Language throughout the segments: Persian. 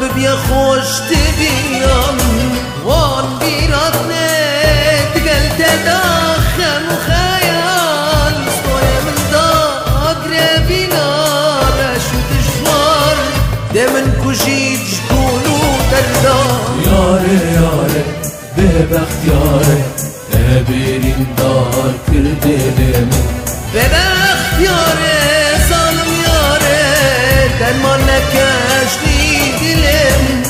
ببیا خوش تبینم وان بیرات ندگل تداخم و خیال سوی من دا اقربینا رشو دشوار ده من کشید جکولو دردا یاره یاره به بختیاره برین دار کرده دم به بختیاره ظالم یاره درمان نکشتی دلم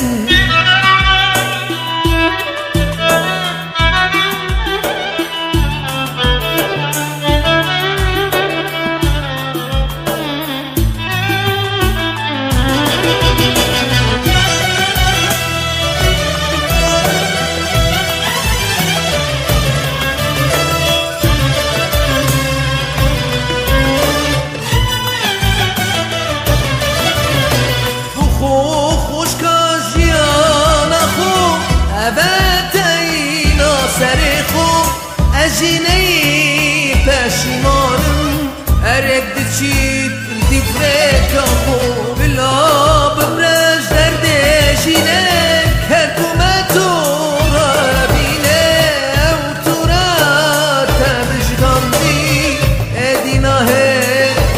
اجینهی پشیمانم ارک دچید دیفرک آخو بلا بمرج دردشینه حکومتو را بینه او تو را تبشگاندی ادیناه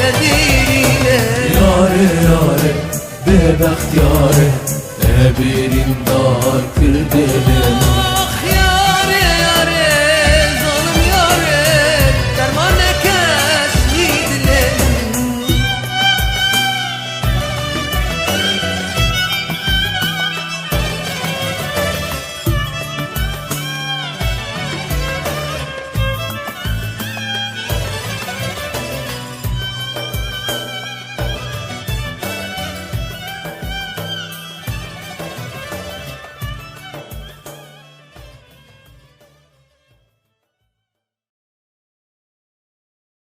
ندیرینه یاره یاره به بختیاره برین دار کرده دم